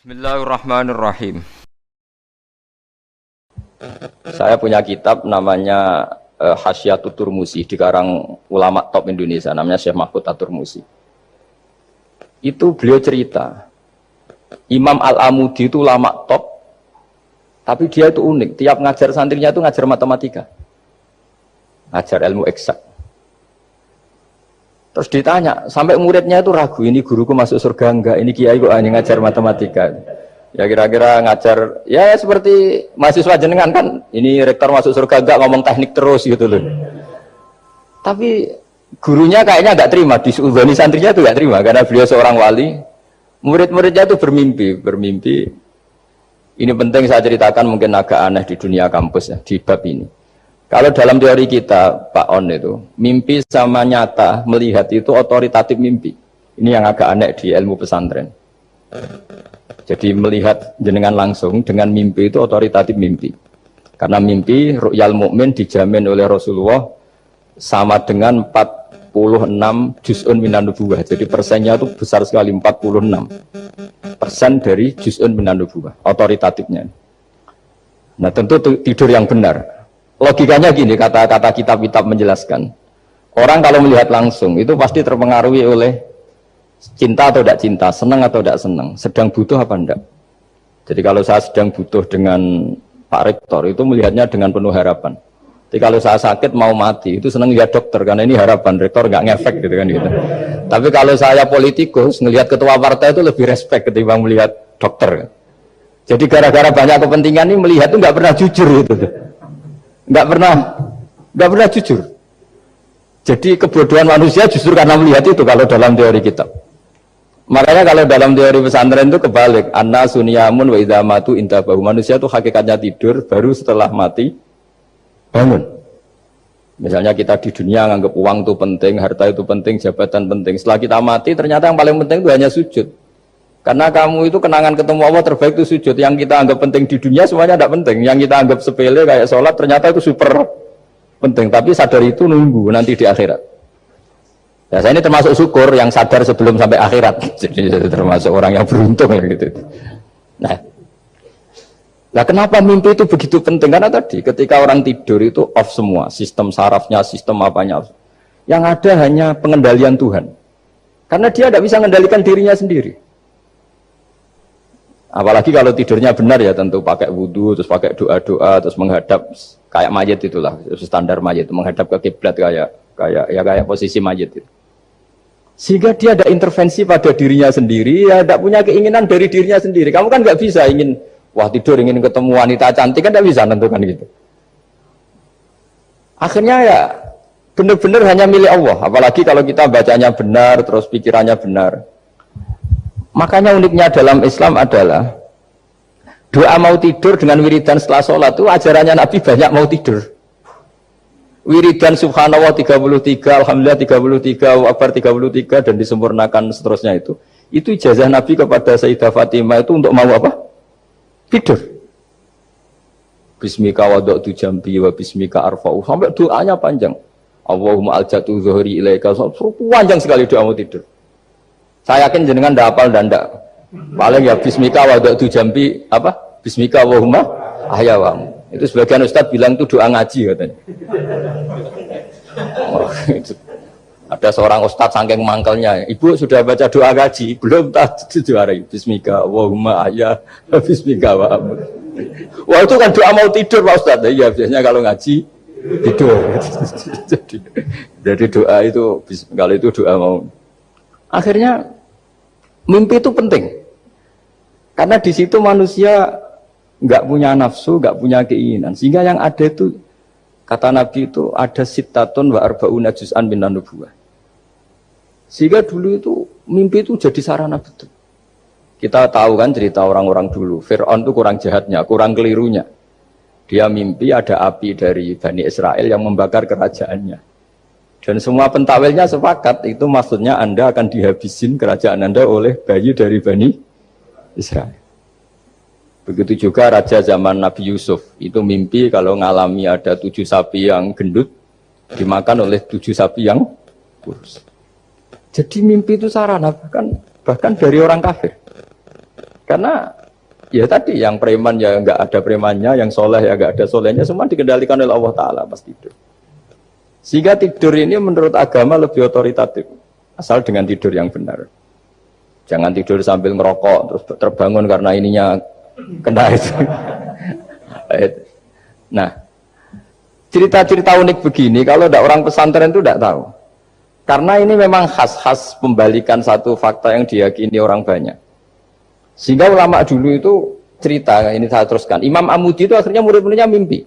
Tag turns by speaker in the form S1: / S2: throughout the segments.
S1: Bismillahirrahmanirrahim.
S2: Saya punya kitab namanya Hasyiatut Turmusi, dikarang ulama top Indonesia, namanya Syekh Mahfud At-Turmusi. Itu beliau cerita, Imam Al-Amudi itu ulama top, tapi dia itu unik, tiap ngajar santrinya itu ngajar matematika, ngajar ilmu eksak. Terus ditanya, sampai muridnya itu ragu, ini guruku masuk surga enggak, ini kiai kok hanya ngajar matematika. Ya kira-kira ngajar, ya seperti mahasiswa jenengan kan, ini rektor masuk surga enggak, ngomong teknik terus gitu loh. Tapi gurunya kayaknya enggak terima, disudoni santrinya itu enggak terima, karena beliau seorang wali. Murid-muridnya itu bermimpi. Ini penting saya ceritakan, mungkin agak aneh di dunia kampus ya, di bab ini. Kalau dalam teori kita, Pak On itu, mimpi sama nyata, melihat itu otoritatif mimpi. Ini yang agak aneh di ilmu pesantren. Jadi melihat jenengan langsung dengan mimpi itu otoritatif mimpi. Karena mimpi, ru'yal mukmin dijamin oleh Rasulullah sama dengan 46 juz'un minan nubuwah. Jadi persennya itu besar sekali, 46% dari juz'un minan nubuwah, otoritatifnya. Nah tentu tidur yang benar. Logikanya gini, kata-kata kitab-kitab menjelaskan. Orang kalau melihat langsung itu pasti terpengaruhi oleh cinta atau tidak cinta, senang atau tidak senang, sedang butuh apa enggak. Jadi kalau saya sedang butuh dengan Pak Rektor itu melihatnya dengan penuh harapan. Jadi kalau saya sakit mau mati itu senang lihat dokter karena ini harapan, Rektor nggak ngefek gitu kan gitu. Tapi kalau saya politikus ngelihat ketua partai itu lebih respect ketimbang melihat dokter. Jadi gara-gara banyak kepentingan ini melihat itu nggak pernah jujur gitu. Nggak pernah jujur. Jadi kebodohan manusia justru karena melihat itu kalau dalam teori kitab. Makanya kalau dalam teori pesantren itu kebalik, anna sunyamun wa idza matu intabahu. Manusia itu hakikatnya tidur, baru setelah mati bangun. Misalnya kita di dunia nganggap uang itu penting, harta itu penting, jabatan penting. Setelah kita mati ternyata yang paling penting itu hanya sujud. Karena kamu itu kenangan ketemu Allah terbaik itu sujud. Yang kita anggap penting di dunia semuanya tidak penting. Yang kita anggap sepele kayak sholat ternyata itu super penting. Tapi sadar itu nunggu nanti di akhirat. Ya, saya ini termasuk syukur yang sadar sebelum sampai akhirat. Jadi termasuk orang yang beruntung gitu. Nah, kenapa mimpi itu begitu penting? Karena tadi ketika orang tidur itu off semua, sistem sarafnya, sistem apanya. Yang ada hanya pengendalian Tuhan. Karena dia tidak bisa mengendalikan dirinya sendiri. Apalagi kalau tidurnya benar ya tentu pakai wudhu, terus pakai doa-doa, terus menghadap kayak mayit itulah standar mayit, menghadap ke kiblat kayak posisi mayit itu. Sehingga dia ada intervensi pada dirinya sendiri, ya tidak punya keinginan dari dirinya sendiri. Kamu kan nggak bisa ingin wah tidur ingin ketemu wanita cantik kan tidak bisa tentukan gitu. Akhirnya ya benar-benar hanya milik Allah. Apalagi kalau kita bacanya benar, terus pikirannya benar. Makanya uniknya dalam Islam adalah doa mau tidur dengan wiridan setelah sholat itu ajarannya Nabi banyak mau tidur. Wiridan subhanallah 33, alhamdulillah 33, akbar 33 dan disempurnakan seterusnya itu. Itu ijazah Nabi kepada Sayyidah Fatimah itu untuk mau apa? Tidur. Bismika wada'tu jambi wa bismika arfa'u. Sampai doanya panjang. Allahumma aljatu zuhri ilaika. Panjang sekali doa mau tidur. Saya yakin jenengan tidak hafal dan tidak. Paling ya bismika wada'tu jambi apa? Bismika wahumma ahyawamu. Itu sebagian ustadz bilang itu doa ngaji katanya. Oh, itu. Ada seorang ustadz saking mangkelnya, ibu sudah baca doa ngaji, belum tak juarai. Bismika wahumma ahya, bismika wahumma. Wah itu kan doa mau tidur Pak Ustadz. Iya biasanya kalau ngaji tidur. jadi doa itu kalau itu doa mau. Akhirnya mimpi itu penting karena di situ manusia nggak punya nafsu, nggak punya keinginan, sehingga yang ada itu kata Nabi itu ada sittatun wa arba'una juz'an minan nubuwah. Sehingga dulu itu mimpi itu jadi sarana betul. Kita tahu kan cerita orang-orang dulu, Fir'aun itu kurang jahatnya, kurang kelirunya. Dia mimpi ada api dari Bani Israel yang membakar kerajaannya. Dan semua pentawilnya sepakat, itu maksudnya Anda akan dihabisin kerajaan Anda oleh bayi dari Bani Israel. Begitu juga raja zaman Nabi Yusuf, itu mimpi kalau ngalami ada 7 sapi yang gendut, dimakan oleh 7 sapi yang kurus. Jadi mimpi itu sarana, bahkan dari orang kafir. Karena ya tadi yang preman ya nggak ada premannya, yang soleh ya nggak ada solehnya, semua dikendalikan oleh Allah Ta'ala pas tidur. Sehingga tidur ini menurut agama lebih otoritatif, asal dengan tidur yang benar. Jangan tidur sambil ngerokok terus terbangun karena ininya kena itu. Nah, cerita-cerita unik begini kalau tidak orang pesantren itu tidak tahu. Karena ini memang khas-khas pembalikan satu fakta yang diyakini orang banyak. Sehingga ulama dulu itu cerita, ini saya teruskan. Imam Amudi itu akhirnya murid-muridnya mimpi.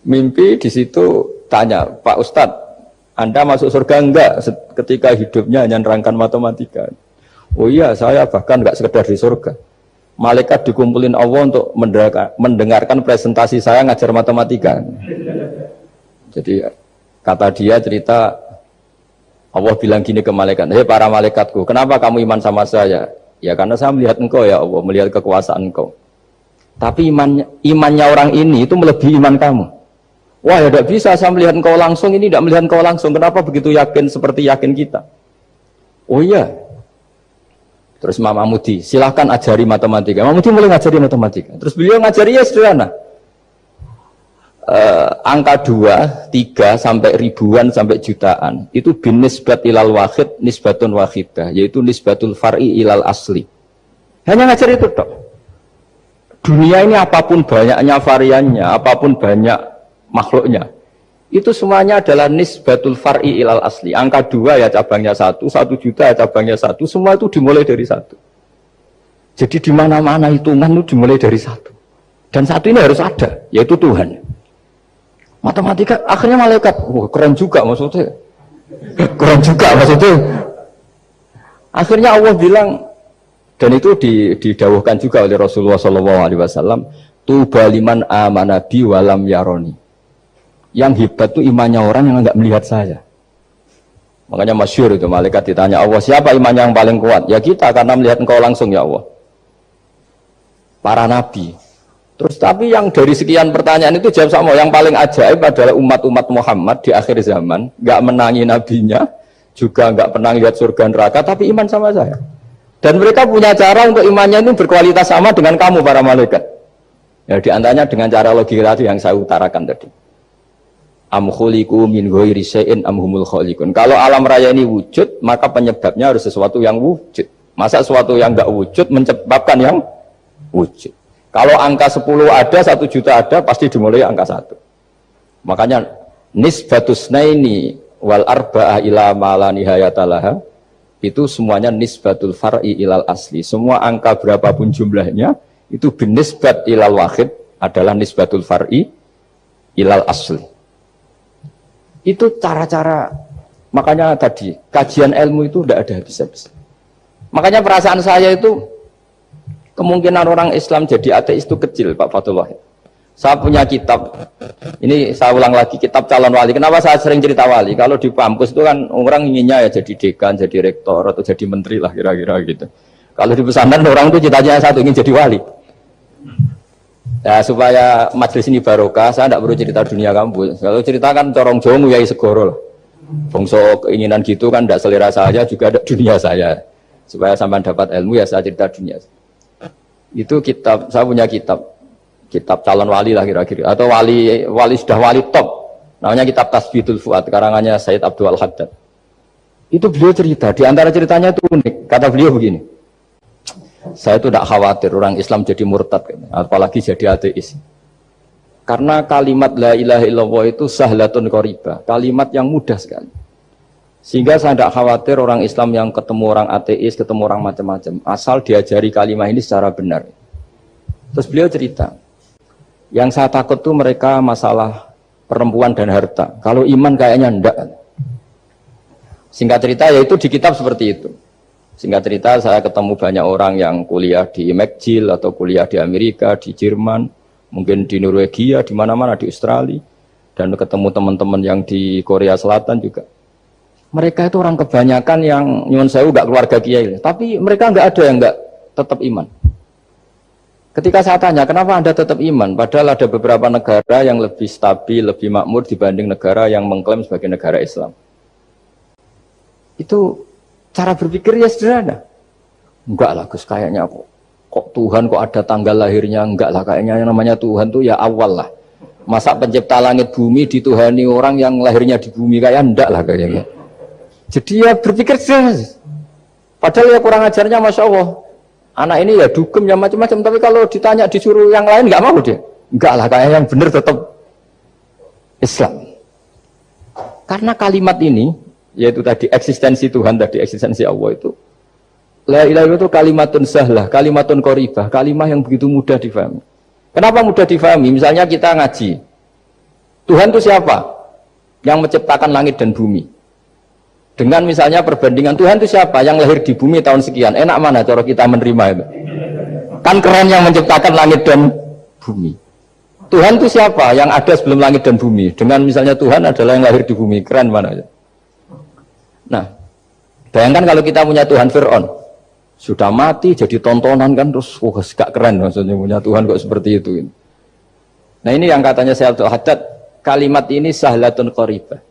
S2: Mimpi di situ tanya, Pak Ustadz, Anda masuk surga enggak ketika hidupnya hanya nerangkan matematika? Oh iya, saya bahkan enggak sekedar di surga. Malaikat dikumpulin Allah untuk mendengarkan presentasi saya ngajar matematika. Jadi kata dia cerita, Allah bilang gini ke malaikat, hei para malaikatku, kenapa kamu iman sama saya? Ya karena saya melihat engkau ya Allah, melihat kekuasaan engkau. Tapi imannya orang ini itu melebihi iman kamu. Wah ya tidak bisa, saya melihat engkau langsung, ini tidak melihat engkau langsung. Kenapa begitu yakin seperti yakin kita? Oh iya. Terus Imam Amudi, silahkan ajari matematika. Imam Amudi mulai ngajari matematika. Terus beliau ngajari ya sederhana. Angka 2, 3, sampai ribuan, sampai jutaan. Itu bin nisbat ilal wahid, nisbatun wahidah. Yaitu nisbatul far'i ilal asli. Hanya ngajar itu dok. Dunia ini apapun banyaknya variannya, apapun banyak makhluknya, itu semuanya adalah nisbatul far'i ilal asli. Angka 2 ya cabangnya 1, 1 juta ya cabangnya 1, semua itu dimulai dari 1. Jadi di mana-mana hitungan itu dimulai dari 1. Dan 1 ini harus ada, yaitu Tuhan. Matematika akhirnya malaikat, wah keren juga maksudnya. Keren juga maksudnya. Akhirnya Allah bilang, dan itu didawuhkan juga oleh Rasulullah SAW, tuba liman amana bi walam yaroni. Yang hebat itu imannya orang yang enggak melihat saya. Makanya masyhur itu malaikat ditanya Allah, siapa imannya yang paling kuat? Ya kita, karena melihat engkau langsung ya Allah. Para nabi. Terus tapi yang dari sekian pertanyaan itu jawab sama, yang paling ajaib adalah umat-umat Muhammad di akhir zaman, enggak menangi nabinya, juga enggak pernah lihat surga neraka, tapi iman sama saya. Dan mereka punya cara untuk imannya itu berkualitas sama dengan kamu para malaikat. Ya diantaranya dengan cara logika yang saya utarakan tadi. Am khuliqu min ghairi syai'in am humul khaliqun. Kalau alam raya ini wujud, maka penyebabnya harus sesuatu yang wujud. Masa sesuatu yang enggak wujud menyebabkan yang wujud. Kalau angka 10 ada, 1 juta ada, pasti dimulai angka 1. Makanya nisbatus naini wal arba'ah ila ma la nihayata laha, itu semuanya nisbatul far'i ilal asli. Semua angka berapapun jumlahnya itu binisbat ilal wahid adalah nisbatul far'i ilal asli. Itu cara-cara, makanya tadi kajian ilmu itu tidak ada habis-habis. Makanya perasaan saya itu kemungkinan orang Islam jadi ateis itu kecil, Pak Fatullah. Saya punya kitab, ini saya ulang lagi, kitab calon wali. Kenapa saya sering cerita wali? Kalau di kampus itu kan orang inginnya ya jadi dekan, jadi rektor, atau jadi menteri lah kira-kira gitu. Kalau di pesantren orang itu cita-citanya satu, ingin jadi wali. Ya supaya majelis ini barokah, saya tidak perlu cerita dunia kampus. Kalau ceritakan corong jongu ya segoro lah. Bongso keinginan gitu kan tidak selera saya, juga ada dunia saya. Supaya sampai dapat ilmu ya saya cerita dunia. Itu kitab, saya punya kitab calon wali lah kira-kira, atau wali sudah wali top, namanya kitab Tasbihul Fuad, karangannya Sayyid Abdul Al-Haddad. Itu beliau cerita, di antara ceritanya itu unik. Kata beliau begini, saya itu tidak khawatir orang Islam jadi murtad, apalagi jadi ateis, karena kalimat la ilaha illallah itu sahlatun qoribah, kalimat yang mudah sekali, sehingga saya tidak khawatir orang Islam yang ketemu orang ateis, ketemu orang macam-macam, asal diajari kalimat ini secara benar. Terus beliau cerita, yang saya takut tuh mereka masalah perempuan dan harta. Kalau iman kayaknya enggak. Singkat cerita yaitu di kitab seperti itu. Singkat cerita saya ketemu banyak orang yang kuliah di McGill atau kuliah di Amerika, di Jerman, mungkin di Norwegia, di mana-mana, di Australia, dan ketemu teman-teman yang di Korea Selatan juga. Mereka itu orang kebanyakan yang nyuwun sewu enggak keluarga kiai, tapi mereka enggak ada yang enggak tetap iman. Ketika saya tanya, kenapa Anda tetap iman? Padahal ada beberapa negara yang lebih stabil, lebih makmur dibanding negara yang mengklaim sebagai negara Islam. Itu cara berpikir ya sederhana. Enggak lah Gus, kayaknya kok Tuhan kok ada tanggal lahirnya, enggak lah, kayaknya yang namanya Tuhan tuh ya awal lah. Masa pencipta langit bumi dituhani orang yang lahirnya di bumi, kayak enggak lah kayaknya. Jadi ya berpikir jelas. Padahal ya kurang ajarnya Masya Allah. Anak ini ya dugem ya macam-macam, tapi kalau ditanya disuruh yang lain enggak mau dia. Enggak lah, kayak yang benar tetap Islam. Karena kalimat ini, yaitu tadi eksistensi Tuhan, tadi eksistensi Allah itu, la ilaha itu kalimatun sahlah, kalimatun qoribah, kalimah yang begitu mudah difahami. Kenapa mudah difahami? Misalnya kita ngaji, Tuhan itu siapa? Yang menciptakan langit dan bumi. Dengan misalnya perbandingan Tuhan itu siapa? Yang lahir di bumi tahun sekian. Enak mana cara kita menerima itu? Kan keren yang menciptakan langit dan bumi. Tuhan itu siapa? Yang ada sebelum langit dan bumi. Dengan misalnya Tuhan adalah yang lahir di bumi. Keren mana? Nah, bayangkan kalau kita punya Tuhan Fir'aun. Sudah mati jadi tontonan kan, terus gak keren maksudnya punya Tuhan kok seperti itu. Nah ini yang katanya Syekh Abdul Haddad, kalimat ini sahlatun qoribah.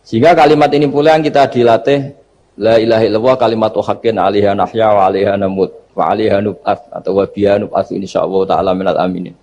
S2: Sehingga kalimat ini pula yang kita dilatih, la ilaha illallah kalimatu haqqin 'alaiha nahya wa 'alaiha namut wa 'alaiha nub'ats atau wa biha nub'ats insyaallah taala minal aminin.